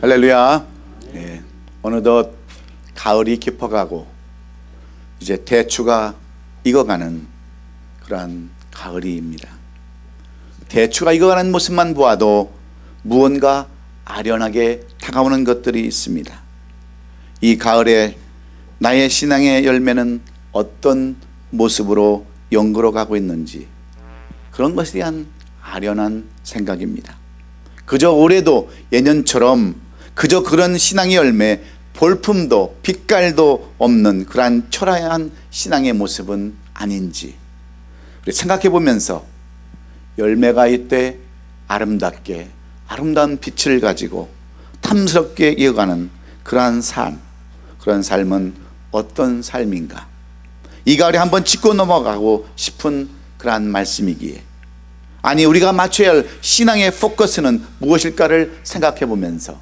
할렐루야. 예, 어느덧 가을이 깊어가고 이제 대추가 익어가는 그러한 가을이입니다. 대추가 익어가는 모습만 보아도 무언가 아련하게 다가오는 것들이 있습니다. 이 가을에 나의 신앙의 열매는 어떤 모습으로 연구로 가고 있는지, 그런 것에 대한 아련한 생각입니다. 그저 올해도 예년처럼 그저 그런 신앙의 열매, 볼품도 빛깔도 없는 그러한 초라한 신앙의 모습은 아닌지 우리 생각해 보면서 열매가 이때 아름답게 아름다운 빛을 가지고 탐스럽게 이어가는 그러한 삶, 그런 삶은 어떤 삶인가, 이 가을에 한번 짚고 넘어가고 싶은 그러한 말씀이기에, 아니 우리가 맞춰야 할 신앙의 포커스는 무엇일까를 생각해 보면서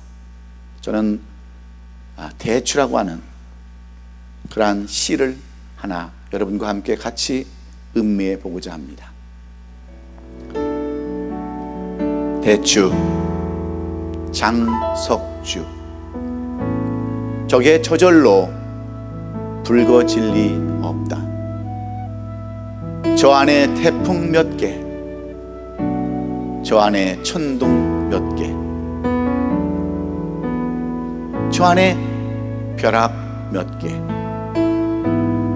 저는 대추라고 하는 그러한 시를 하나 여러분과 함께 같이 음미해 보고자 합니다. 대추, 장석주. 적의 저절로 붉어질 리 없다. 저 안에 태풍 몇 개, 저 안에 천둥 몇 개, 저 안에 벼락 몇 개,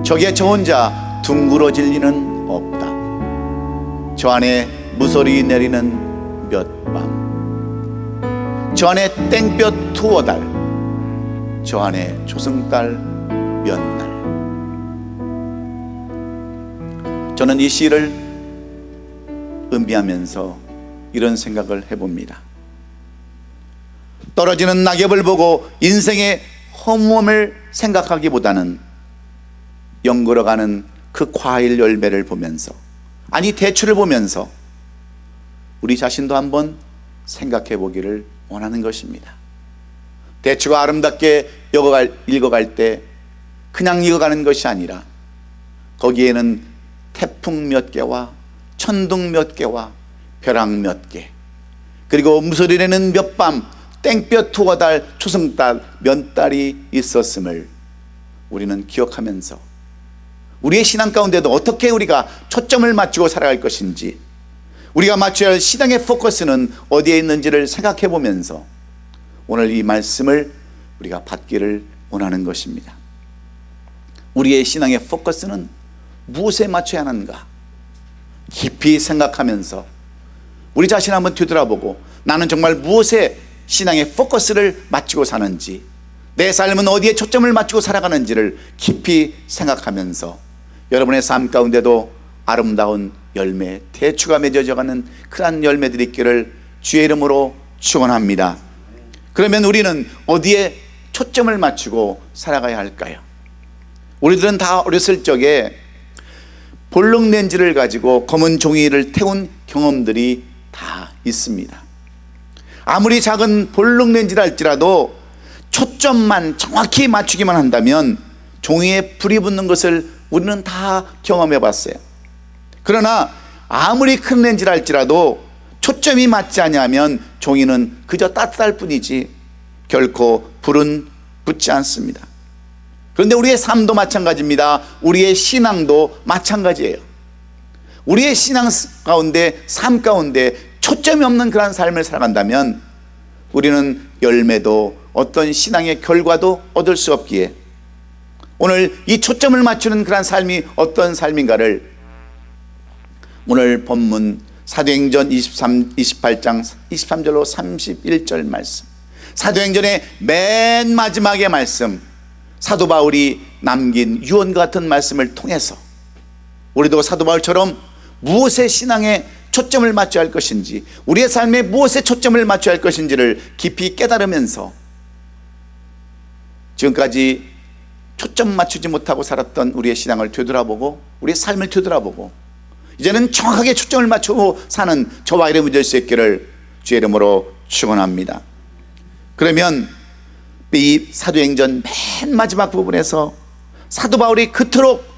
저기에 저 혼자 둥그러질 리는 없다. 저 안에 무소리 내리는 몇 밤, 저 안에 땡볕 두어 달, 저 안에 조승달 몇 날. 저는 이 시를 음미하면서 이런 생각을 해봅니다. 떨어지는 낙엽을 보고 인생의 허무함을 생각하기보다는 연걸어가는 그 과일 열매를 보면서, 아니 대추를 보면서 우리 자신도 한번 생각해 보기를 원하는 것입니다. 대추가 아름답게 읽어갈 때 그냥 익어가는 것이 아니라 거기에는 태풍 몇 개와 천둥 몇 개와 벼락 몇 개, 그리고 무소리 내는 몇 밤, 땡볕 두어 달, 초승달 몇 달이 있었음을 우리는 기억하면서 우리의 신앙 가운데도 어떻게 우리가 초점을 맞추고 살아갈 것인지, 우리가 맞춰야 할 신앙의 포커스는 어디에 있는지를 생각해 보면서 오늘 이 말씀을 우리가 받기를 원하는 것입니다. 우리의 신앙의 포커스는 무엇에 맞춰야 하는가 깊이 생각하면서 우리 자신 한번 뒤돌아보고, 나는 정말 무엇에 신앙의 포커스를 맞추고 사는지, 내 삶은 어디에 초점을 맞추고 살아가는지를 깊이 생각하면서 여러분의 삶 가운데도 아름다운 열매, 대추가 맺어져가는 그러한 열매들이 있기를 주의 이름으로 축원합니다. 그러면 우리는 어디에 초점을 맞추고 살아가야 할까요? 우리들은 다 어렸을 적에 볼록 렌즈를 가지고 검은 종이를 태운 경험들이 다 있습니다. 아무리 작은 볼록 렌즈라 할지라도 초점만 정확히 맞추기만 한다면 종이에 불이 붙는 것을 우리는 다 경험해 봤어요. 그러나 아무리 큰 렌즈라 할지라도 초점이 맞지 않으면 종이는 그저 따뜻할 뿐이지 결코 불은 붙지 않습니다. 그런데 우리의 삶도 마찬가지입니다. 우리의 신앙도 마찬가지예요. 우리의 신앙 가운데, 삶 가운데 초점이 없는 그런 삶을 살아간다면 우리는 열매도 어떤 신앙의 결과도 얻을 수 없기에, 오늘 이 초점을 맞추는 그런 삶이 어떤 삶인가를 오늘 본문 사도행전 28장 23절로 31절 말씀, 사도행전의 맨 마지막의 말씀, 사도 바울이 남긴 유언 같은 말씀을 통해서 우리도 사도 바울처럼 무엇에 신앙에 초점을 맞춰야 할 것인지, 우리의 삶에 무엇에 초점을 맞춰야 할 것인지를 깊이 깨달으면서 지금까지 초점 맞추지 못하고 살았던 우리의 신앙을 되돌아보고 우리의 삶을 되돌아보고 이제는 정확하게 초점을 맞추고 사는 저와 여러분이 될 수 있기를 주의 이름으로 축원합니다. 그러면 이 사도행전 맨 마지막 부분에서 사도 바울이 그토록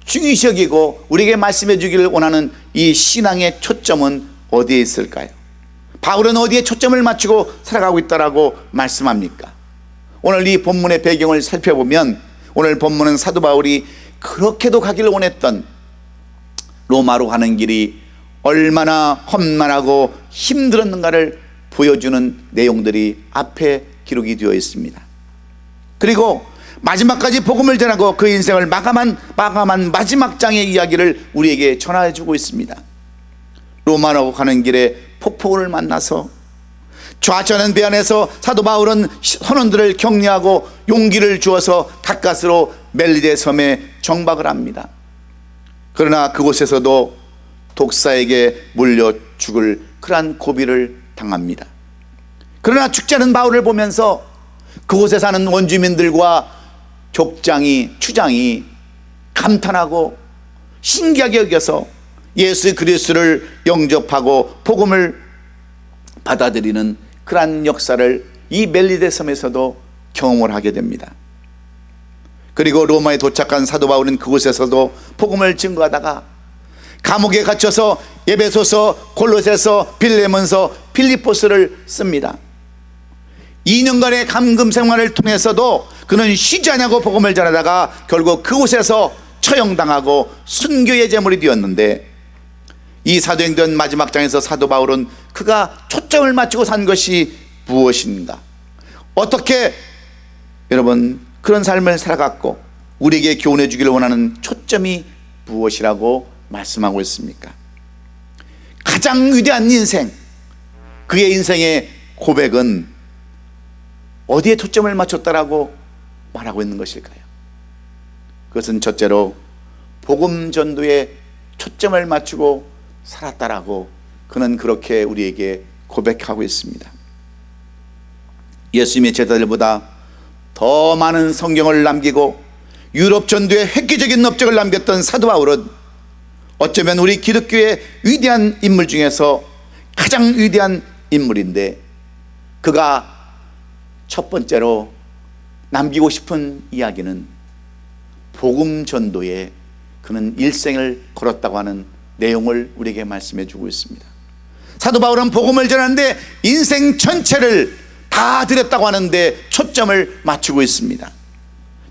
중요시 여기고 우리에게 말씀해 주기를 원하는 이 신앙의 초점은 어디에 있을까요? 바울은 어디에 초점을 맞추고 살아가고 있다라고 말씀합니까? 오늘 이 본문의 배경을 살펴보면 오늘 본문은 사도 바울이 그렇게도 가기를 원했던 로마로 가는 길이 얼마나 험난하고 힘들었는가를 보여주는 내용들이 앞에 기록이 되어 있습니다. 그리고 마지막까지 복음을 전하고 그 인생을 마감한 마지막 장의 이야기를 우리에게 전해 주고 있습니다. 로마로 가는 길에 폭풍을 만나서 좌천한 배 안에서 사도 바울은 선원들을 격려하고 용기를 주어서 가까스로 멜리데 섬에 정박을 합니다. 그러나 그곳에서도 독사에게 물려 죽을 그러한 고비를 당합니다. 그러나 죽지 않은 바울을 보면서 그곳에 사는 원주민들과 추장이 감탄하고 신기하게 여겨서 예수 그리스도를 영접하고 복음을 받아들이는 그러한 역사를 이 멜리데 섬에서도 경험을 하게 됩니다. 그리고 로마에 도착한 사도 바울은 그곳에서도 복음을 증거하다가 감옥에 갇혀서 에베소서, 골로새서, 빌레몬서, 필리포스를 씁니다. 2년간의 감금 생활을 통해서도 그는 쉬지 않냐고 복음을 전하다가 결국 그곳에서 처형당하고 순교의 제물이 되었는데, 이 사도행전 마지막 장에서 사도 바울은 그가 초점을 맞추고 산 것이 무엇인가, 어떻게 여러분 그런 삶을 살아갔고 우리에게 교훈해 주기를 원하는 초점이 무엇이라고 말씀하고 있습니까? 가장 위대한 인생, 그의 인생의 고백은 어디에 초점을 맞췄다라고 말하고 있는 것일까요? 그것은 첫째로 복음 전도에 초점을 맞추고 살았다라고 그는 그렇게 우리에게 고백하고 있습니다. 예수님의 제자들보다 더 많은 성경을 남기고 유럽 전도에 획기적인 업적을 남겼던 사도 바울은 어쩌면 우리 기독교의 위대한 인물 중에서 가장 위대한 인물인데, 그가 첫 번째로 남기고 싶은 이야기는 복음 전도에 그는 일생을 걸었다고 하는 내용을 우리에게 말씀해 주고 있습니다. 사도 바울은 복음을 전하는데 인생 전체를 다 드렸다고 하는데 초점을 맞추고 있습니다.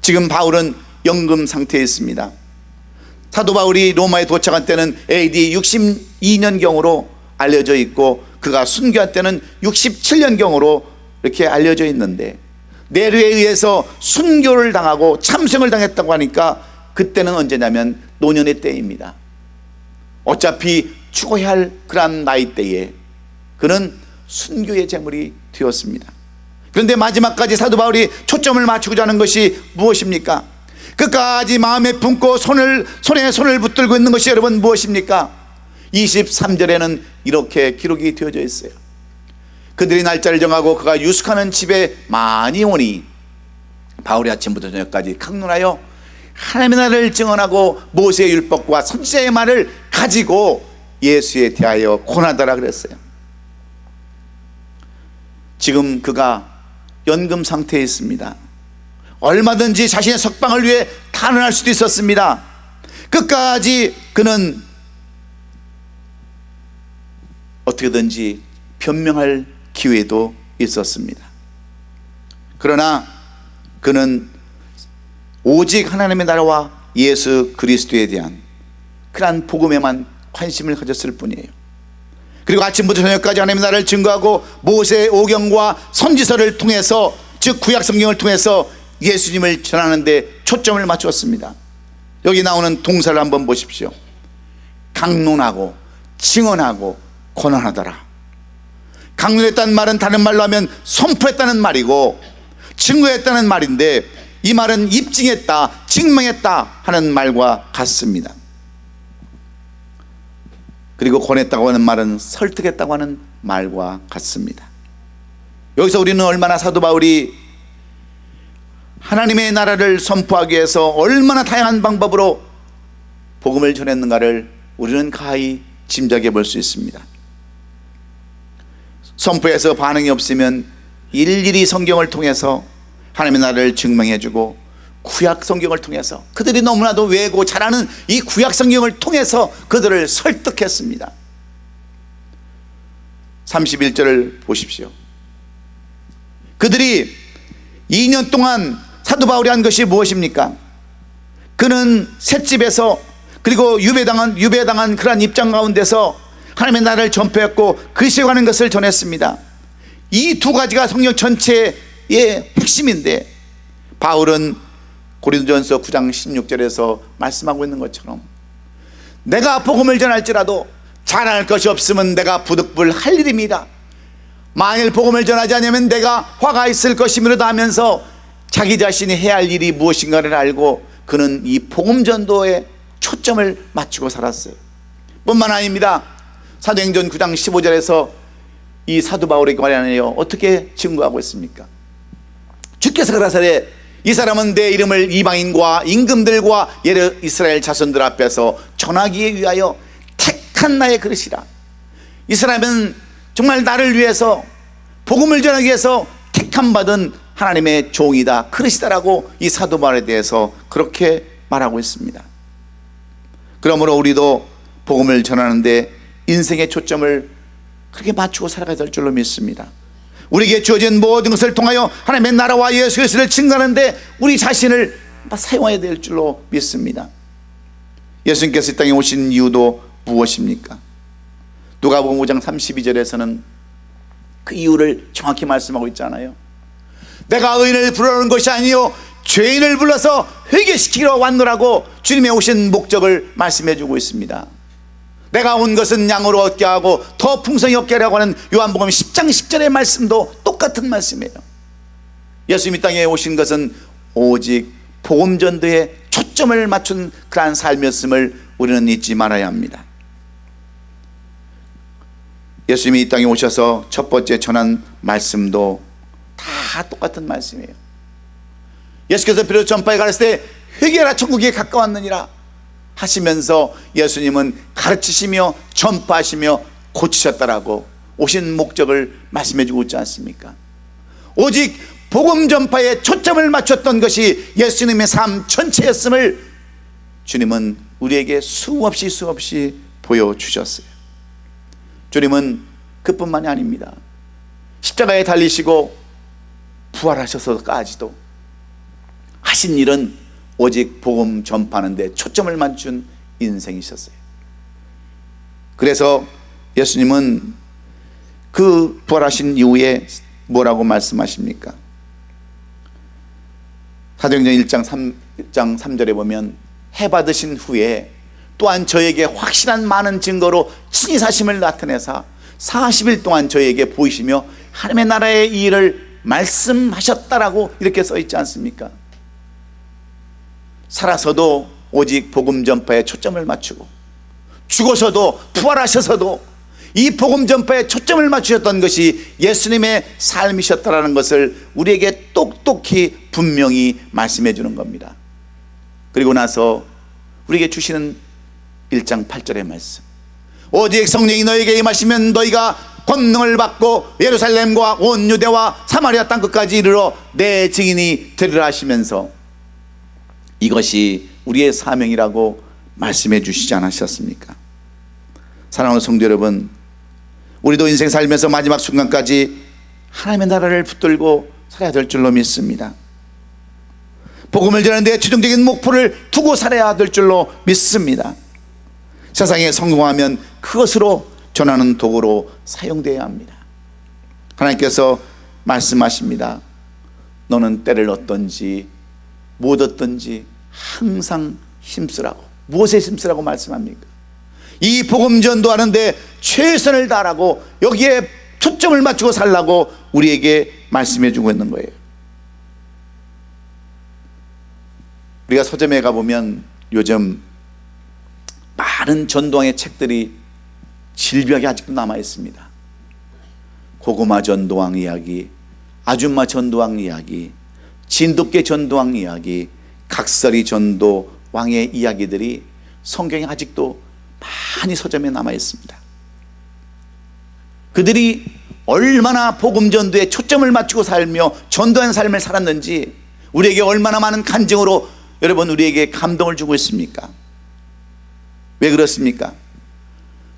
지금 바울은 연금 상태에 있습니다. 사도 바울이 로마에 도착한 때는 AD 62년경으로 알려져 있고 그가 순교한 때는 67년경으로 이렇게 알려져 있는데, 내류에 의해서 순교를 당하고 참생을 당했다고 하니까 그때는 언제냐면 노년의 때입니다. 어차피 죽어야 할 그런 나이 때에 그는 순교의 제물이 되었습니다. 그런데 마지막까지 사도 바울이 초점을 맞추고자 하는 것이 무엇입니까? 끝까지 마음에 품고 손에 손을 붙들고 있는 것이 여러분 무엇입니까? 23절에는 이렇게 기록이 되어져 있어요. 그들이 날짜를 정하고 그가 유숙하는 집에 많이 오니 바울이 아침부터 저녁까지 강론하여 하나님의 나라를 증언하고 모세의 율법과 선지자의 말을 가지고 예수에 대하여 고난하더라 그랬어요. 지금 그가 연금 상태에 있습니다. 얼마든지 자신의 석방을 위해 탄원할 수도 있었습니다. 끝까지 그는 어떻게든지 변명할 기회도 있었습니다. 그러나 그는 오직 하나님의 나라와 예수 그리스도에 대한 그러한 복음에만 관심을 가졌을 뿐이에요. 그리고 아침부터 저녁까지 하나님의 나라를 증거하고 모세의 오경과 선지서를 통해서, 즉 구약 성경을 통해서 예수님을 전하는 데 초점을 맞추었습니다. 여기 나오는 동사를 한번 보십시오. 강론하고 증언하고 권한하더라. 강론했다는 말은 다른 말로 하면 선포했다는 말이고, 증거했다는 말인데 이 말은 입증했다, 증명했다 하는 말과 같습니다. 그리고 권했다고 하는 말은 설득했다고 하는 말과 같습니다. 여기서 우리는 얼마나 사도 바울이 하나님의 나라를 선포하기 위해서 얼마나 다양한 방법으로 복음을 전했는가를 우리는 가히 짐작해 볼 수 있습니다. 선포해서 반응이 없으면 일일이 성경을 통해서 하나님의 나라를 증명해 주고, 구약 성경을 통해서 그들이 너무나도 외고 잘 아는 이 구약 성경을 통해서 그들을 설득했습니다. 31절을 보십시오. 그들이 2년 동안 사도 바울이 한 것이 무엇입니까? 그는 셋집에서, 그리고 유배당한 그러한 입장 가운데서 하나님의 나라를 전폐했고 그리스도에 관한 것을 전했습니다. 이 두 가지가 성경 전체의 핵심인데, 바울은 고린도전서 9장 16절에서 말씀하고 있는 것처럼 내가 복음을 전할지라도 자랑할 것이 없으면 내가 부득불할 일입니다. 만일 복음을 전하지 않으면 내가 화가 있을 것이므로다 하면서 자기 자신이 해야 할 일이 무엇인가를 알고 그는 이 복음 전도에 초점을 맞추고 살았어요. 뿐만 아닙니다. 사도행전 9장 15절에서 이 사도 바울에게 관하여 어떻게 증거하고 있습니까? 주께서 가라사대 이 사람은 내 이름을 이방인과 임금들과 이스라엘 자손들 앞에서 전하기에 위하여 택한 나의 그릇이라. 이 사람은 정말 나를 위해서 복음을 전하기 위해서 택함 받은 하나님의 종이다, 그릇이다라고 이 사도 바울에 대해서 그렇게 말하고 있습니다. 그러므로 우리도 복음을 전하는데 인생의 초점을 그렇게 맞추고 살아가야 될 줄로 믿습니다. 우리에게 주어진 모든 것을 통하여 하나님의 나라와 예수 그리스도를 증거하는데 우리 자신을 사용해야 될 줄로 믿습니다. 예수님께서 이 땅에 오신 이유도 무엇입니까? 누가복음 5장 32절에서는 그 이유를 정확히 말씀하고 있잖아요. 내가 의인을 부르는 것이 아니요 죄인을 불러서 회개시키러 왔노라고 주님의 오신 목적을 말씀해 주고 있습니다. 내가 온 것은 양으로 얻게 하고 더 풍성히 얻게 하려고 하는 요한복음 10장 10절의 말씀도 똑같은 말씀이에요. 예수님 이 땅에 오신 것은 오직 복음 전도에 초점을 맞춘 그러한 삶이었음을 우리는 잊지 말아야 합니다. 예수님이 이 땅에 오셔서 첫 번째 전한 말씀도 다 똑같은 말씀이에요. 예수께서 비로소 전파에 가르치되 회개하라 천국이 가까웠느니라 하시면서 예수님은 가르치시며 전파하시며 고치셨다라고 오신 목적을 말씀해 주고 있지 않습니까? 오직 복음 전파에 초점을 맞췄던 것이 예수님의 삶 전체였음을 주님은 우리에게 수없이 보여주셨어요. 주님은 그뿐만이 아닙니다. 십자가에 달리시고 부활하셔서까지도 하신 일은 오직 복음 전파하는 데 초점을 맞춘 인생이셨어요. 그래서 예수님은 그 부활하신 이후에 뭐라고 말씀하십니까? 사도행전 1장 3절에 보면 해 받으신 후에 또한 저에게 확실한 많은 증거로 친히 사심을 나타내사 40일 동안 저에게 보이시며 하나님의 나라의 이 일을 말씀하셨다라고 이렇게 써 있지 않습니까? 살아서도 오직 복음 전파에 초점을 맞추고 죽어서도 부활하셔서도 이 복음 전파에 초점을 맞추셨던 것이 예수님의 삶이셨다라는 것을 우리에게 똑똑히 분명히 말씀해 주는 겁니다. 그리고 나서 우리에게 주시는 1장 8절의 말씀, 오직 성령이 너에게 임하시면 너희가 권능을 받고 예루살렘과 온 유대와 사마리아 땅끝까지 이르러 내 증인이 되리라 하시면서 이것이 우리의 사명이라고 말씀해 주시지 않으셨습니까? 사랑하는 성도 여러분, 우리도 인생 살면서 마지막 순간까지 하나님의 나라를 붙들고 살아야 될 줄로 믿습니다. 복음을 전하는 데 최종적인 목표를 두고 살아야 될 줄로 믿습니다. 세상에 성공하면 그것으로 전하는 도구로 사용되어야 합니다. 하나님께서 말씀하십니다. 너는 때를 얻든지 못 얻든지 항상 힘쓰라고. 무엇에 힘쓰라고 말씀합니까? 이 복음 전도하는데 최선을 다하라고, 여기에 초점을 맞추고 살라고 우리에게 말씀해 주고 있는 거예요. 우리가 서점에 가보면 요즘 많은 전도왕의 책들이 질비하게 아직도 남아 있습니다. 고구마 전도왕 이야기, 아줌마 전도왕 이야기, 진돗개 전도왕 이야기, 각설이 전도왕의 이야기들이 성경에 아직도 많이 서점에 남아 있습니다. 그들이 얼마나 복음 전도에 초점을 맞추고 살며 전도한 삶을 살았는지 우리에게 얼마나 많은 간증으로 여러분 우리에게 감동을 주고 있습니까? 왜 그렇습니까?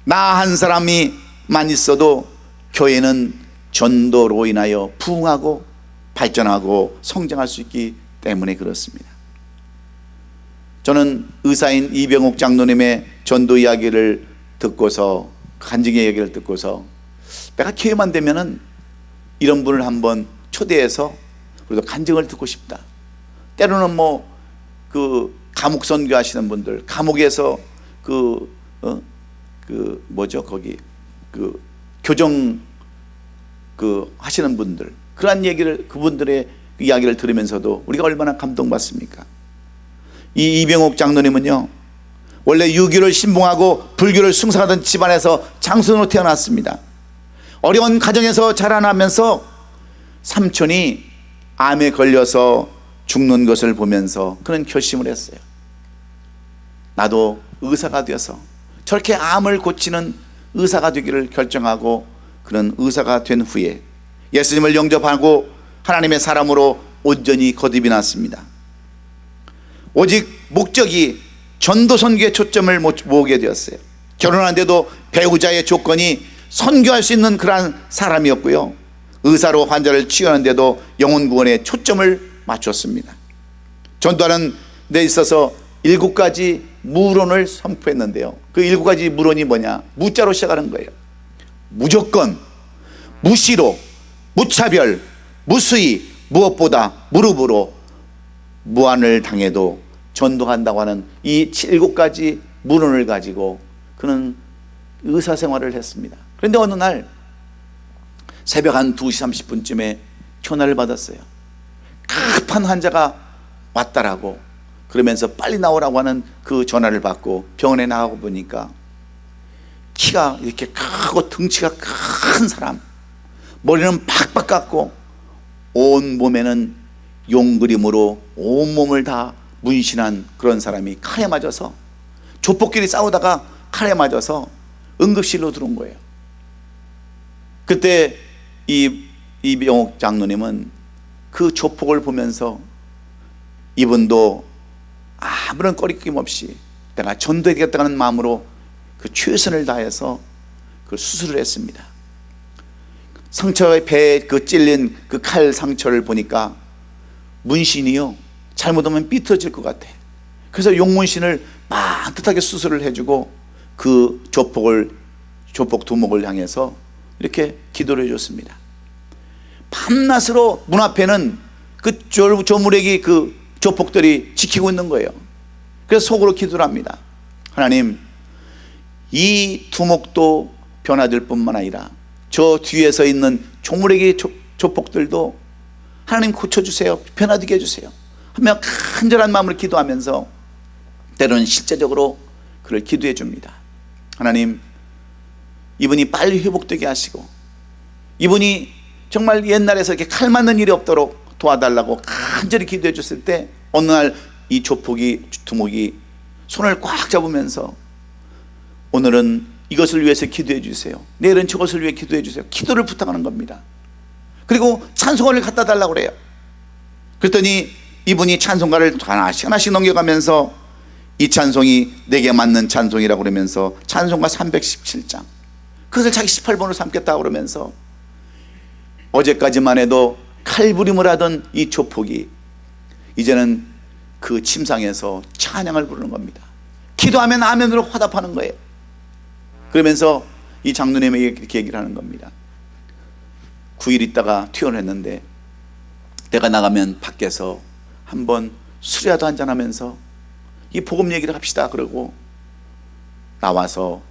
나 한 사람이만 있어도 교회는 전도로 인하여 부흥하고 발전하고 성장할 수 있기 때문에 그렇습니다. 저는 의사인 이병옥 장로님의 전도 이야기를 듣고서, 간증의 이야기를 듣고서, 내가 기회만 되면은 이런 분을 한번 초대해서 그래도 간증을 듣고 싶다. 때로는 그 감옥 선교하시는 분들, 감옥에서 교정 하시는 분들, 그러한 얘기를, 그분들의 이야기를 들으면서도 우리가 얼마나 감동받습니까? 이 이병옥 장로님은요, 원래 유교를 신봉하고 불교를 숭상하던 집안에서 장손으로 태어났습니다. 어려운 가정에서 자라나면서 삼촌이 암에 걸려서 죽는 것을 보면서 그는 결심을 했어요. 나도 의사가 되어서 저렇게 암을 고치는 의사가 되기를 결정하고, 그는 의사가 된 후에 예수님을 영접하고 하나님의 사람으로 온전히 거듭이 났습니다. 오직 목적이 전도 선교에 초점을 모으게 되었어요. 결혼하는데도 배우자의 조건이 선교할 수 있는 그러한 사람이었고요, 의사로 환자를 치유하는데도 영혼 구원에 초점을 맞췄습니다. 전도하는 데 있어서 7가지 무론을 선포했는데요, 그 7가지 무론이 뭐냐? 무자로 시작하는 거예요. 무조건, 무시로, 무차별, 무수히, 무엇보다, 무릎으로 무한을 당해도 전도한다고 하는 이 7가지 무론을 가지고 그는 의사 생활을 했습니다. 그런데 어느 날 새벽 한 2시 30분쯤에 전화를 받았어요. 급한 환자가 왔다라고, 그러면서 빨리 나오라고 하는 그 전화를 받고 병원에 나가고 보니까 키가 이렇게 크고 덩치가 큰 사람, 머리는 팍팍 깎고 온 몸에는 용그림으로 온몸을 다 문신한 그런 사람이 칼에 맞아서, 조폭끼리 싸우다가 칼에 맞아서 응급실로 들어온 거예요. 그때 이병옥 장로님은 그 조폭을 보면서 이분도 아무런 꺼리낌 없이 내가 전도해야겠다는 마음으로 그 최선을 다해서 그 수술을 했습니다. 상처의 배에 그 찔린 그 칼 상처를 보니까 문신이요, 잘못하면 삐뚤어질 것 같아. 그래서 용문신을 반듯하게 수술을 해주고 그 조폭 두목을 향해서 이렇게 기도를 해줬습니다. 밤낮으로 문 앞에는 그 조무래기 그 조폭들이 지키고 있는 거예요. 그래서 속으로 기도를 합니다. 하나님, 이 두목도 변화될 뿐만 아니라 저 뒤에 서 있는 조무래기 조폭들도 하나님 고쳐주세요, 변화되게 해주세요 하며 간절한 마음으로 기도하면서 때로는 실제적으로 그를 기도해 줍니다. 하나님, 이분이 빨리 회복되게 하시고, 이분이 정말 옛날에서 이렇게 칼 맞는 일이 없도록 도와달라고 간절히 기도해 줬을 때 어느 날 이 두목이 손을 꽉 잡으면서 오늘은 이것을 위해서 기도해 주세요, 내일은 저것을 위해 기도해 주세요, 기도를 부탁하는 겁니다. 그리고 찬송가를 갖다 달라고 그래요. 그랬더니 이분이 찬송가를 하나씩 넘겨가면서 이 찬송이 내게 맞는 찬송이라고 그러면서 찬송가 317장, 그것을 자기 18번으로 삼겠다고 그러면서 어제까지만 해도 칼부림을 하던 이 조폭이 이제는 그 침상에서 찬양을 부르는 겁니다. 기도하면 아멘으로 화답하는 거예요. 그러면서 이 장로님에게 이렇게 얘기를 하는 겁니다. 9일 있다가 퇴원했는데 내가 나가면 밖에서 한번 술이라도 한잔하면서 이 복음 얘기를 합시다 그러고 나와서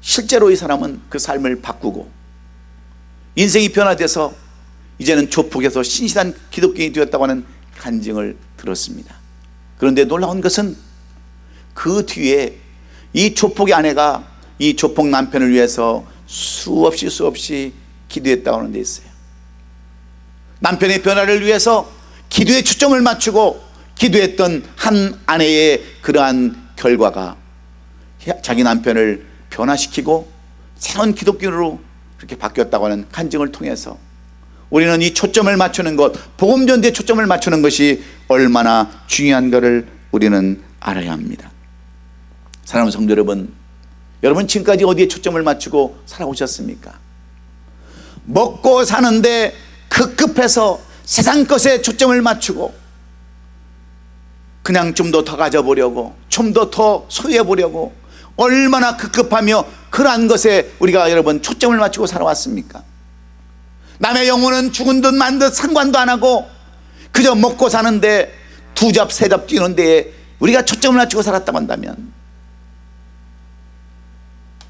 실제로 이 사람은 그 삶을 바꾸고 인생이 변화돼서 이제는 조폭에서 신실한 기독교인이 되었다고 하는 간증을 들었습니다. 그런데 놀라운 것은 그 뒤에 이 조폭의 아내가 이 조폭 남편을 위해서 수없이 기도했다고 하는 데 있어요. 남편의 변화를 위해서 기도에 초점을 맞추고 기도했던 한 아내의 그러한 결과가 자기 남편을 변화시키고 새로운 기독교인으로 그렇게 바뀌었다고 하는 간증을 통해서 우리는 이 초점을 맞추는 것, 복음 전도에 초점을 맞추는 것이 얼마나 중요한가를 우리는 알아야 합니다. 사랑하는 성도 여러분, 여러분 지금까지 어디에 초점을 맞추고 살아오셨습니까? 먹고 사는데 급급해서 세상 것에 초점을 맞추고 그냥 좀 더 가져보려고, 좀 더 소유해보려고 얼마나 급급하며 그러한 것에 우리가 여러분 초점을 맞추고 살아왔습니까? 남의 영혼은 죽은 듯 만 듯 상관도 안 하고 그저 먹고 사는데 두 잡 세 잡 뛰는 데에 우리가 초점을 맞추고 살았다고 한다면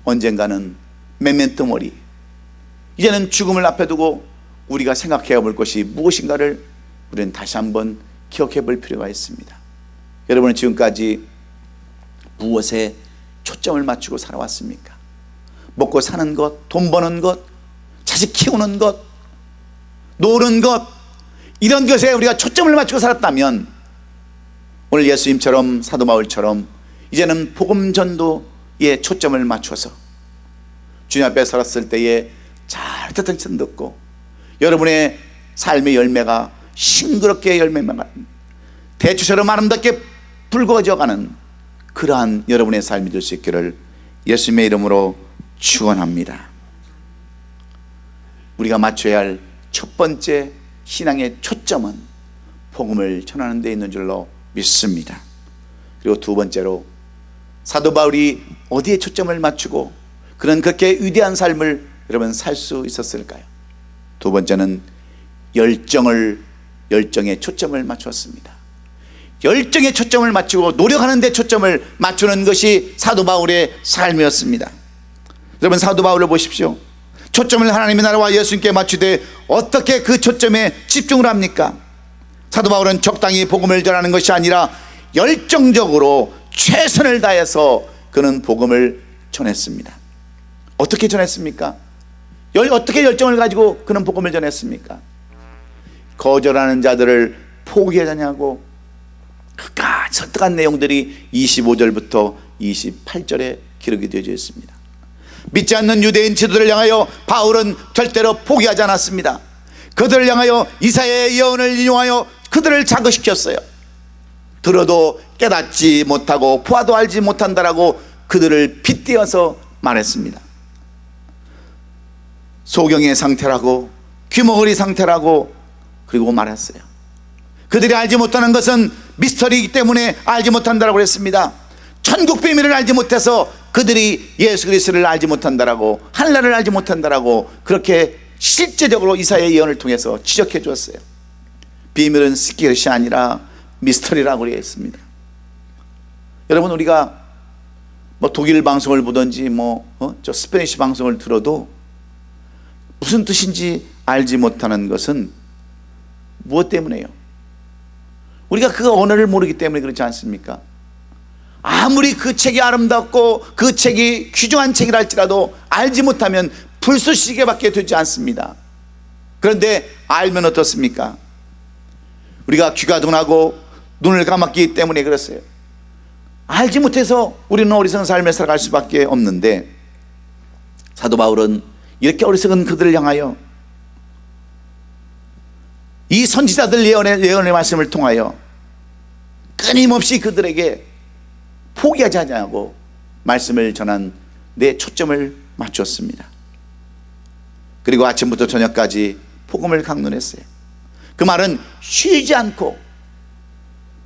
언젠가는 메멘토 모리, 이제는 죽음을 앞에 두고 우리가 생각해 볼 것이 무엇인가를 우리는 다시 한번 기억해 볼 필요가 있습니다. 여러분은 지금까지 무엇에 초점을 맞추고 살아왔습니까? 먹고 사는 것, 돈 버는 것, 자식 키우는 것, 노는 것, 이런 것에 우리가 초점을 맞추고 살았다면 오늘 예수님처럼 사도 바울처럼 이제는 복음 전도에 초점을 맞춰서 주님 앞에 서었을 때에 잘 듣고 여러분의 삶의 열매가 싱그럽게 열매가 대추처럼 아름답게 붉어져가는 그러한 여러분의 삶이 될 수 있기를 예수님의 이름으로 축원합니다. 우리가 맞춰야 할 첫 번째 신앙의 초점은 복음을 전하는 데 있는 줄로 믿습니다. 그리고 두 번째로 사도 바울이 어디에 초점을 맞추고 그런 그렇게 위대한 삶을 여러분 살 수 있었을까요? 두 번째는 열정에 초점을 맞추었습니다. 열정에 초점을 맞추고 노력하는 데 초점을 맞추는 것이 사도 바울의 삶이었습니다. 여러분 사도 바울을 보십시오. 초점을 하나님의 나라와 예수님께 맞추되 어떻게 그 초점에 집중을 합니까? 사도 바울은 적당히 복음을 전하는 것이 아니라 열정적으로 최선을 다해서 그는 복음을 전했습니다. 어떻게 전했습니까? 어떻게 열정을 가지고 그는 복음을 전했습니까? 거절하는 자들을 포기하자냐고 끝까지 설득한 내용들이 25절부터 28절에 기록이 되어져 있습니다. 믿지 않는 유대인 지도들을 향하여 바울은 절대로 포기하지 않았습니다. 그들을 향하여 이사야의 예언을 인용하여 그들을 자극시켰어요. 들어도 깨닫지 못하고 보아도 알지 못한다라고 그들을 빗대어서 말했습니다. 소경의 상태라고, 귀머거리 상태라고 그리고 말했어요. 그들이 알지 못하는 것은 미스터리이기 때문에 알지 못한다라고 했습니다. 천국 비밀을 알지 못해서 그들이 예수 그리스도를 알지 못한다라고, 하늘나라를 알지 못한다라고 그렇게 실제적으로 이사야의 예언을 통해서 지적해 주었어요. 비밀은 시크릿이 아니라 미스터리라고 했습니다. 여러분 우리가 뭐 독일 방송을 보든지 저 스페니시 방송을 들어도 무슨 뜻인지 알지 못하는 것은 무엇 때문에요? 우리가 그 언어를 모르기 때문에 그렇지 않습니까? 아무리 그 책이 아름답고 그 책이 귀중한 책이라 할지라도 알지 못하면 불쏘시개밖에 되지 않습니다. 그런데 알면 어떻습니까? 우리가 귀가 둔하고 눈을 감았기 때문에 그랬어요. 알지 못해서 우리는 어리석은 삶을 살아갈 수밖에 없는데 사도 바울은 이렇게 어리석은 그들을 향하여 이 선지자들 예언의 말씀을 통하여 끊임없이 그들에게 포기하지 않냐고 말씀을 전한 내 초점을 맞췄습니다. 그리고 아침부터 저녁까지 복음을 강론했어요. 그 말은 쉬지 않고,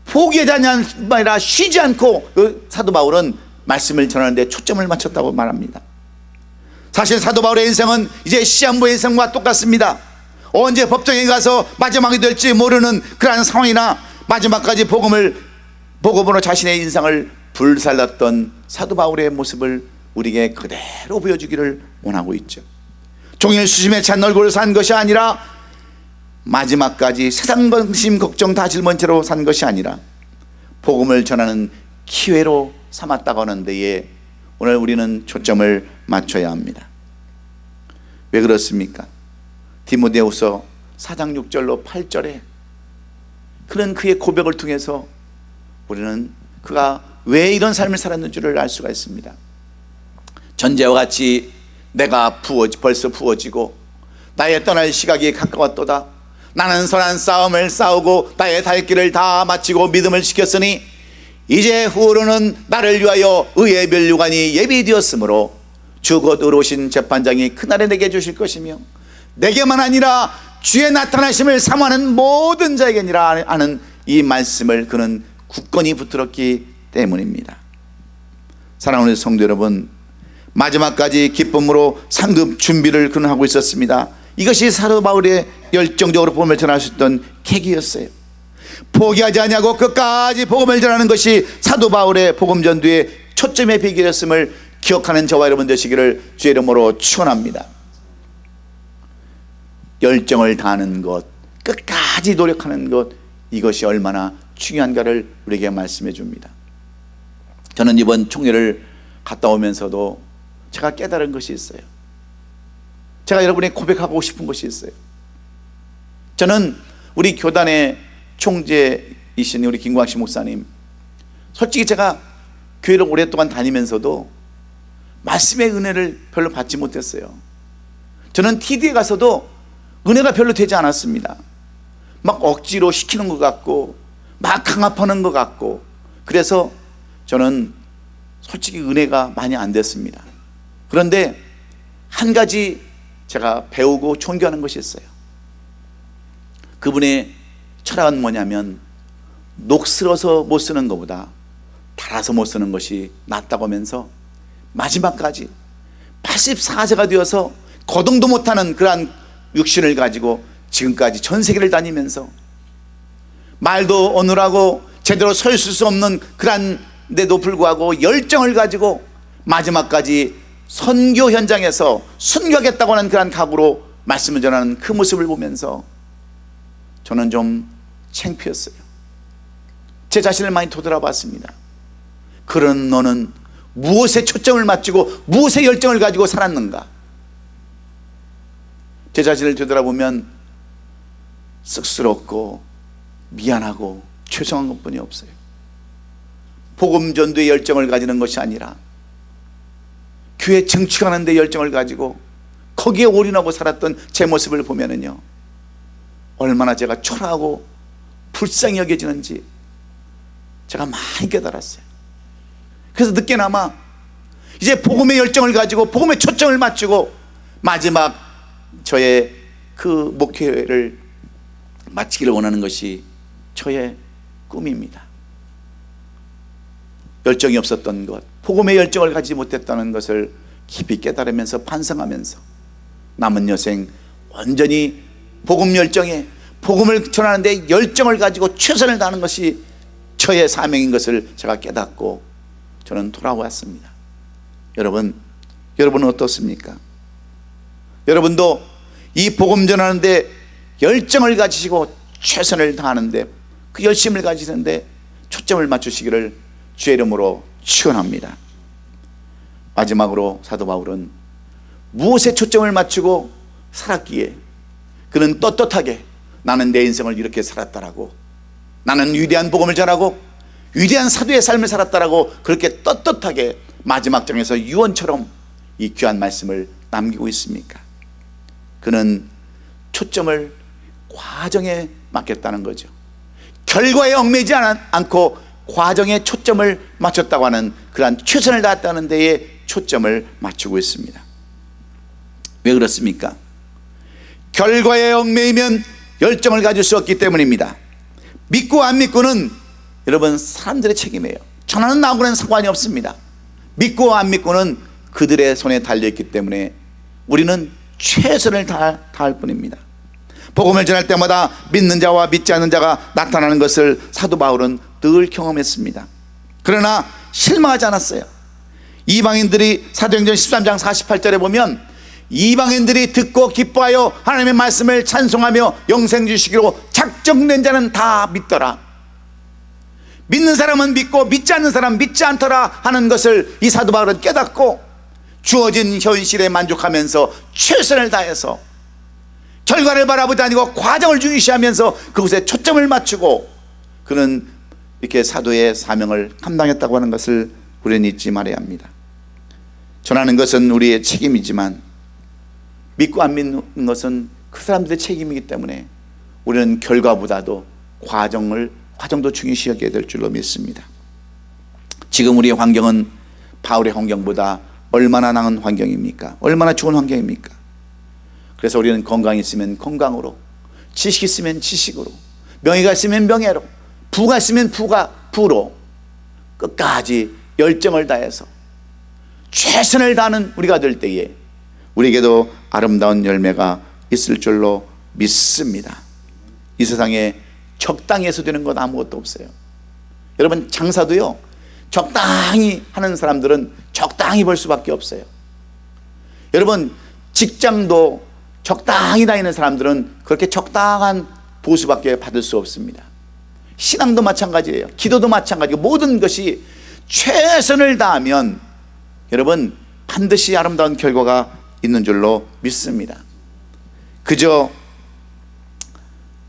포기하지 않냐는 말이 아니라 쉬지 않고 그 사도 바울은 말씀을 전하는데 초점을 맞췄다고 말합니다. 사실 사도 바울의 인생은 이제 시한부의 인생과 똑같습니다. 언제 법정에 가서 마지막이 될지 모르는 그러한 상황이나 마지막까지 복음으로 자신의 인생을 불살랐던 사도 바울의 모습을 우리에게 그대로 보여주기를 원하고 있죠. 종일 수심에 찬 얼굴을 산 것이 아니라 마지막까지 세상 관심 걱정 다 짊은 채로 산 것이 아니라 복음을 전하는 기회로 삼았다고 하는 데에 오늘 우리는 초점을 맞춰야 합니다. 왜 그렇습니까? 디모데후서 4장 6절로 8절에 그런 그의 고백을 통해서 우리는 그가 왜 이런 삶을 살았는지를 알 수가 있습니다. 전제와 같이 내가 벌써 부어지고 나의 떠날 시각이 가까웠도다. 나는 선한 싸움을 싸우고 나의 달 길을 다 마치고 믿음을 지켰으니 이제 후로는 나를 위하여 의의 면류관이 예비되었으므로 주 곧 의로우신 재판장이 그날에 내게 주실 것이며 내게만 아니라 주의 나타나심을 사모하는 모든 자에게니라 하는 이 말씀을 그는 굳건히 붙들었기 때문입니다. 사랑하는 성도 여러분, 마지막까지 기쁨으로 상급 준비를 그는 하고 있었습니다. 이것이 사도 바울의 열정적으로 복음을 전하셨던 계기였어요. 포기하지 않냐고 끝까지 복음을 전하는 것이 사도 바울의 복음 전도의 초점의 비결이었음을 기억하는 저와 여러분 되시기를 주의 이름으로 축원합니다. 열정을 다하는 것, 끝까지 노력하는 것, 이것이 얼마나 중요한가를 우리에게 말씀해 줍니다. 저는 이번 총회를 갔다 오면서도 제가 깨달은 것이 있어요. 제가 여러분에게 고백하고 싶은 것이 있어요. 저는 우리 교단의 총재이신 우리 김광식 목사님, 솔직히 제가 교회를 오랫동안 다니면서도 말씀의 은혜를 별로 받지 못했어요. 저는 TD에 가서도 은혜가 별로 되지 않았습니다. 막 억지로 시키는 것 같고 막 강압하는 것 같고, 그래서 저는 솔직히 은혜가 많이 안 됐습니다. 그런데 한 가지 제가 배우고 존경하는 것이 있어요. 그분의 철학은 뭐냐면, 녹슬어서 못 쓰는 것보다 달아서 못 쓰는 것이 낫다고 하면서 마지막까지 84세가 되어서 거동도 못하는 그러한 육신을 가지고 지금까지 전 세계를 다니면서 말도 어눌하고 제대로 설 수 없는 그러한 데도 불구하고 열정을 가지고 마지막까지 선교 현장에서 순교하겠다고 하는 그러한 각오로 말씀을 전하는 그 모습을 보면서 저는 좀 창피했어요. 제 자신을 많이 되돌아봤습니다. 그런 너는 무엇에 초점을 맞추고 무엇에 열정을 가지고 살았는가? 제 자신을 되돌아보면 쑥스럽고 미안하고 죄송한 것뿐이 없어요. 복음 전도에 열정을 가지는 것이 아니라 교회 증축하는 데 열정을 가지고 거기에 올인하고 살았던 제 모습을 보면은요, 얼마나 제가 초라하고 불쌍히 여겨지는지 제가 많이 깨달았어요. 그래서 늦게나마 이제 복음의 열정을 가지고 복음의 초점을 맞추고 마지막 저의 그 목회를 마치기를 원하는 것이 저의 꿈입니다. 열정이 없었던 것, 복음의 열정을 가지지 못했다는 것을 깊이 깨달으면서 반성하면서 남은 여생 온전히 복음 열정에, 복음을 전하는 데 열정을 가지고 최선을 다하는 것이 저의 사명인 것을 제가 깨닫고 저는 돌아왔습니다. 여러분은 어떻습니까? 여러분도 이 복음 전하는 데 열정을 가지시고 최선을 다하는데, 그 열심을 가지는데 초점을 맞추시기를 주의 이름으로 축원합니다. 마지막으로 사도 바울은 무엇에 초점을 맞추고 살았기에 그는 떳떳하게 나는 내 인생을 이렇게 살았다라고, 나는 위대한 복음을 전하고 위대한 사도의 삶을 살았다라고 그렇게 떳떳하게 마지막 장에서 유언처럼 이 귀한 말씀을 남기고 있습니까? 그는 초점을 과정에 맞겠다는 거죠. 결과에 얽매이지 않고 과정에 초점을 맞췄다고 하는 그러한 최선을 다했다는 데에 초점을 맞추고 있습니다. 왜 그렇습니까? 결과에 얽매이면 열정을 가질 수 없기 때문입니다. 믿고 안 믿고는 여러분 사람들의 책임이에요. 전하는 나하고는 상관이 없습니다. 믿고 안 믿고는 그들의 손에 달려있기 때문에 우리는 최선을 다할 뿐입니다. 복음을 전할 때마다 믿는 자와 믿지 않는 자가 나타나는 것을 사도 바울은 늘 경험했습니다. 그러나 실망하지 않았어요. 이방인들이 사도행전 13장 48절에 보면 이방인들이 듣고 기뻐하여 하나님의 말씀을 찬송하며 영생 주시기로 작정된 자는 다 믿더라. 믿는 사람은 믿고 믿지 않는 사람은 믿지 않더라 하는 것을 이 사도 바울은 깨닫고 주어진 현실에 만족하면서 최선을 다해서 결과를 바라보지 아니고 과정을 중시하면서 그곳에 초점을 맞추고 그는 이렇게 사도의 사명을 감당했다고 하는 것을 우리는 잊지 말아야 합니다. 전하는 것은 우리의 책임이지만 믿고 안 믿는 것은 그 사람들의 책임이기 때문에 우리는 결과보다도 과정도 중요시 여겨야 될 줄로 믿습니다. 지금 우리의 환경은 바울의 환경보다 얼마나 나은 환경입니까? 얼마나 좋은 환경입니까? 그래서 우리는 건강이 있으면 건강으로, 지식이 있으면 지식으로, 명예가 있으면 명예로, 부가 있으면 부로 끝까지 열정을 다해서 최선을 다하는 우리가 될 때에 우리에게도 아름다운 열매가 있을 줄로 믿습니다. 이 세상에 적당히 해서 되는 건 아무것도 없어요. 여러분, 장사도요, 적당히 하는 사람들은 적당히 벌 수밖에 없어요. 여러분, 직장도 적당히 다니는 사람들은 그렇게 적당한 보수밖에 받을 수 없습니다. 신앙도 마찬가지예요. 기도도 마찬가지고, 모든 것이 최선을 다하면 여러분 반드시 아름다운 결과가 있는 줄로 믿습니다. 그저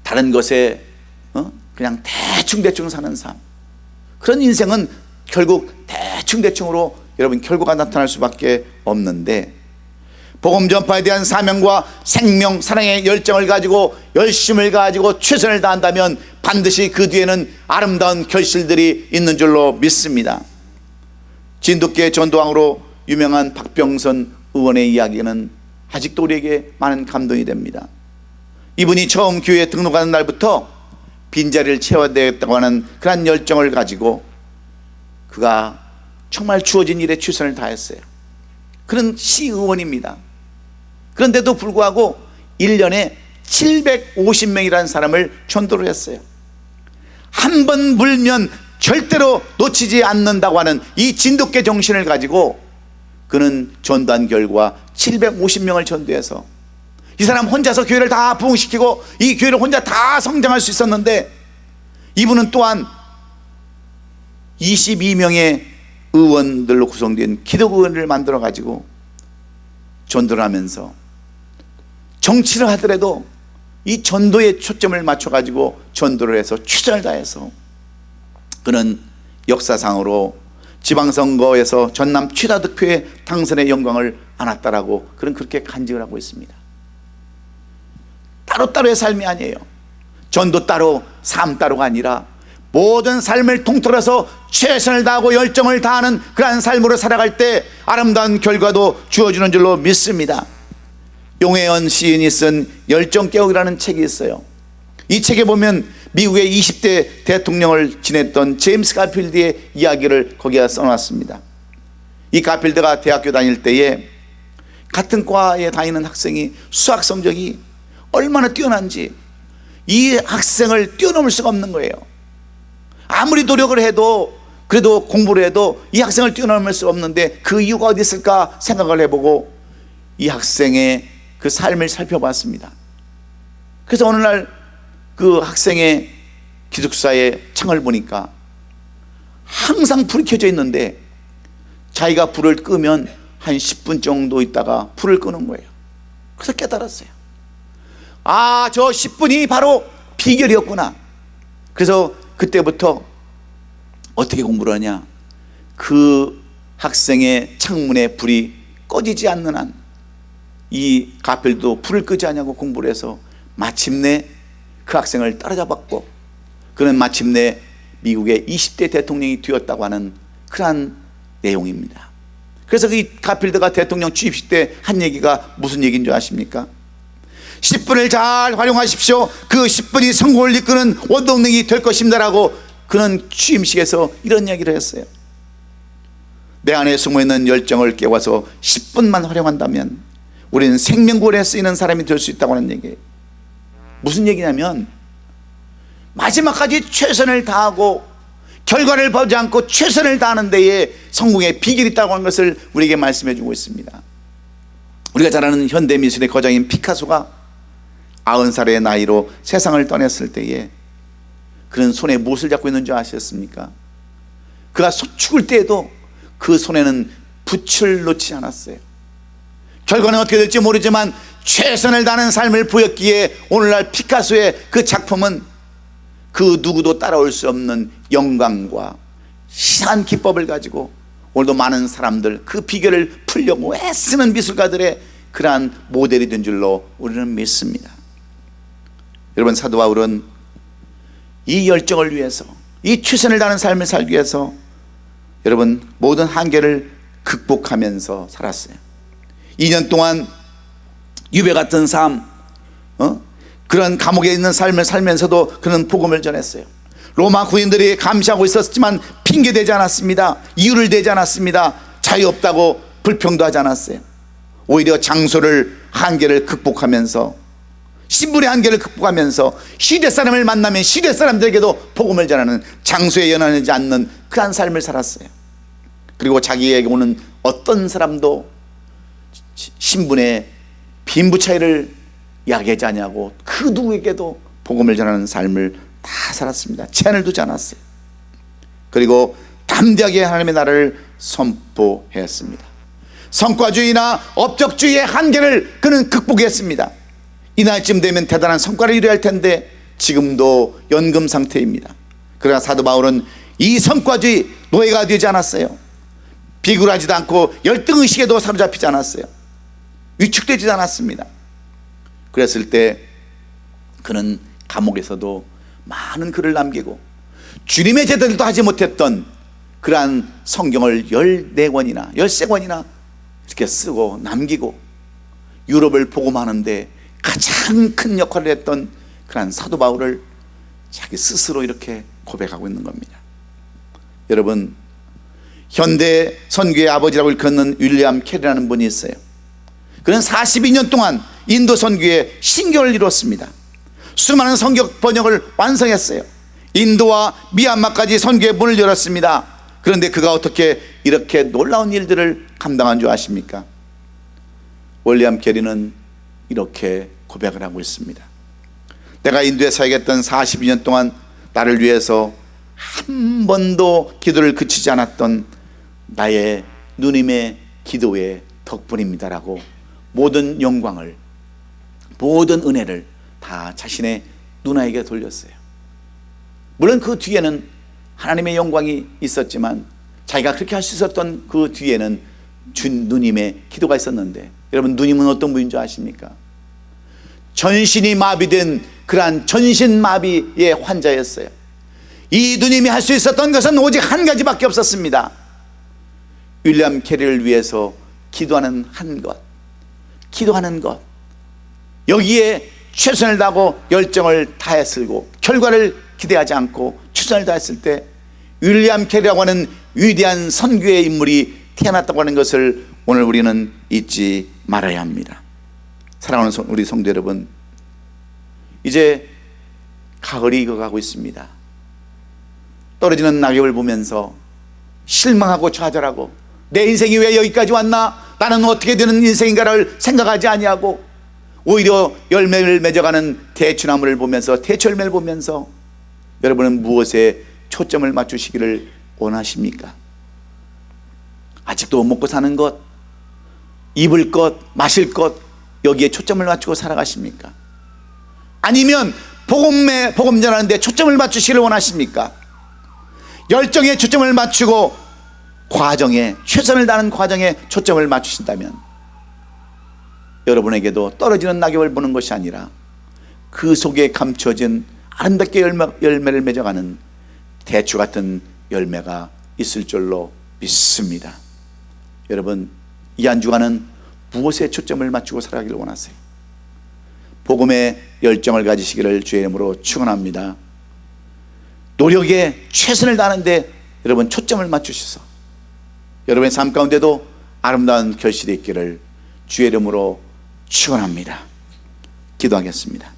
다른 것에 그냥 대충 사는 삶, 그런 인생은 결국 대충으로 여러분 결과가 나타날 수밖에 없는데, 복음 전파에 대한 사명과 생명, 사랑의 열정을 가지고 열심을 가지고 최선을 다한다면 반드시 그 뒤에는 아름다운 결실들이 있는 줄로 믿습니다. 진돗개 전도왕으로 유명한 박병선 의원의 이야기는 아직도 우리에게 많은 감동이 됩니다. 이분이 처음 교회에 등록하는 날부터 빈자리를 채워야 되겠다고 하는 그런 열정을 가지고 그가 정말 주어진 일에 최선을 다했어요. 그는 시의원입니다. 그런데도 불구하고 1년에 750명이라는 사람을 전도를 했어요. 한 번 물면 절대로 놓치지 않는다고 하는 이 진돗개 정신을 가지고 그는 전도한 결과 750명을 전도해서 이 사람 혼자서 교회를 다 부흥시키고 이 교회를 혼자 다 성장할 수 있었는데, 이분은 또한 22명의 의원들로 구성된 기독의원을 만들어 가지고 전도를 하면서 정치를 하더라도 이 전도에 초점을 맞춰 가지고 전도를 해서 최선을 다해서 그는 역사상으로 지방선거에서 전남 최다득표에 당선의 영광을 안았다라고 그는 그렇게 간증을 하고 있습니다. 따로따로의 삶이 아니에요. 전도 따로, 삶 따로가 아니라 모든 삶을 통틀어서 최선을 다하고 열정을 다하는 그러한 삶으로 살아갈 때 아름다운 결과도 주어지는 줄로 믿습니다. 용혜연 시인이 쓴 열정 깨우기라는 책이 있어요. 이 책에 보면 미국의 20대 대통령을 지냈던 제임스 가필드의 이야기를 거기에 써놨습니다. 이 가필드가 대학교 다닐 때에 같은 과에 다니는 학생이 수학 성적이 얼마나 뛰어난지 이 학생을 뛰어넘을 수가 없는 거예요. 아무리 노력을 해도, 그래도 공부를 해도 이 학생을 뛰어넘을 수 없는데 그 이유가 어디 있을까 생각을 해보고 이 학생의 그 삶을 살펴봤습니다. 그래서 어느 날 그 학생의 기숙사의 창을 보니까 항상 불이 켜져 있는데 자기가 불을 끄면 한 10분 정도 있다가 불을 끄는 거예요. 그래서 깨달았어요. 아, 저 10분이 바로 비결이었구나. 그래서 그때부터 어떻게 공부를 하냐, 그 학생의 창문에 불이 꺼지지 않는 한 이 가필도 불을 끄지 않냐고 공부를 해서 마침내 그 학생을 따라잡았고 그는 마침내 미국의 20대 대통령이 되었다고 하는 그러한 내용입니다. 그래서 이 가필드가 대통령 취임식 때 한 얘기가 무슨 얘기인 줄 아십니까? 10분을 잘 활용하십시오. 그 10분이 성공을 이끄는 원동력이 될 것입니다라고 그는 취임식에서 이런 이야기를 했어요. 내 안에 숨어있는 열정을 깨워서 10분만 활용한다면 우리는 생명구원에 쓰이는 사람이 될 수 있다고 하는 얘기예요. 무슨 얘기냐면 마지막까지 최선을 다하고 결과를 보지 않고 최선을 다하는 데에 성공의 비결이 있다고 하는 것을 우리에게 말씀해 주고 있습니다. 우리가 잘 아는 현대미술의 거장인 피카소가 90살의 나이로 세상을 떠났을 때에 그는 손에 무엇을 잡고 있는 줄 아셨습니까? 그가 죽을 때에도 그 손에는 붓을 놓지 않았어요. 결과는 어떻게 될지 모르지만 최선을 다하는 삶을 보였기에 오늘날 피카소의 그 작품은 그 누구도 따라올 수 없는 영광과 신한 기법을 가지고 오늘도 많은 사람들 그 비결을 풀려고 애쓰는 미술가들의 그러한 모델이 된 줄로 우리는 믿습니다. 여러분, 사도 바울은 이 열정을 위해서, 이 최선을 다하는 삶을 살기 위해서 여러분 모든 한계를 극복하면서 살았어요. 2년 동안 유배 같은 삶, 그런 감옥에 있는 삶을 살면서도 그는 복음을 전했어요. 로마 군인들이 감시하고 있었지만 핑계대지 않았습니다. 이유를 대지 않았습니다. 자유 없다고 불평도 하지 않았어요. 오히려 장소를 한계를 극복하면서, 신분의 한계를 극복하면서 시대 사람을 만나면 시대 사람들에게도 복음을 전하는, 장소에 연연하지 않는 그한 삶을 살았어요. 그리고 자기에게 오는 어떤 사람도 신분의 빈부 차이를 야기하지 아니하고 그 누구에게도 복음을 전하는 삶을 다 살았습니다. 제한을 두지 않았어요. 그리고 담대하게 하나님의 나라를 선포했습니다. 성과주의나 업적주의의 한계를 그는 극복했습니다. 이 나이쯤 되면 대단한 성과를 이루어야 할 텐데 지금도 연금 상태입니다. 그러나 사도 바울은 이 성과주의 노예가 되지 않았어요. 비굴하지도 않고 열등의식에도 사로잡히지 않았어요. 위축되지 않았습니다. 그랬을 때 그는 감옥에서도 많은 글을 남기고 주님의 제자들도 하지 못했던 그러한 성경을 14권이나 13권이나 이렇게 쓰고 남기고 유럽을 복음하는데 가장 큰 역할을 했던 그러한 사도 바울을 자기 스스로 이렇게 고백하고 있는 겁니다. 여러분, 현대 선교의 아버지라고 일컫는 윌리엄 캐리라는 분이 있어요. 그는 42년 동안 인도 선교에 신경을 이뤘습니다. 수많은 성경 번역을 완성했어요. 인도와 미얀마까지 선교의 문을 열었습니다. 그런데 그가 어떻게 이렇게 놀라운 일들을 감당한 줄 아십니까? 윌리엄 캐리는 이렇게 고백을 하고 있습니다. 내가 인도에 사역했던 42년 동안 나를 위해서 한 번도 기도를 그치지 않았던 나의 누님의 기도의 덕분입니다라고 모든 영광을, 모든 은혜를 다 자신의 누나에게 돌렸어요. 물론 그 뒤에는 하나님의 영광이 있었지만 자기가 그렇게 할 수 있었던 그 뒤에는 누님의 기도가 있었는데, 여러분, 누님은 어떤 분인 줄 아십니까? 전신이 마비된 그러한 전신마비의 환자였어요. 이 누님이 할 수 있었던 것은 오직 한 가지밖에 없었습니다. 윌리엄 캐리를 위해서 기도하는 한 것, 기도하는 것, 여기에 최선을 다하고 열정을 다했고 결과를 기대하지 않고 최선을 다했을 때 윌리엄 캐리라고 하는 위대한 선교의 인물이 태어났다고 하는 것을 오늘 우리는 잊지 말아야 합니다. 사랑하는 우리 성도 여러분, 이제 가을이 익어가고 있습니다. 떨어지는 낙엽을 보면서 실망하고 좌절하고 내 인생이 왜 여기까지 왔나, 나는 어떻게 되는 인생인가를 생각하지 아니하고 오히려 열매를 맺어가는 대추나무를 보면서, 대추열매를 보면서 여러분은 무엇에 초점을 맞추시기를 원하십니까? 아직도 먹고 사는 것, 입을 것, 마실 것, 여기에 초점을 맞추고 살아가십니까? 아니면 복음 전하는데 초점을 맞추시기를 원하십니까? 열정에 초점을 맞추고 과정에, 최선을 다하는 과정에 초점을 맞추신다면 여러분에게도 떨어지는 낙엽을 보는 것이 아니라 그 속에 감춰진 아름답게 열매를 맺어가는 대추 같은 열매가 있을 줄로 믿습니다. 여러분, 이 한 주간은 무엇에 초점을 맞추고 살아가기를 원하세요? 복음의 열정을 가지시기를 주의 이름으로 축원합니다. 노력에 최선을 다하는데 여러분 초점을 맞추셔서 여러분의 삶 가운데도 아름다운 결실이 있기를 주의 이름으로 축원합니다. 기도하겠습니다.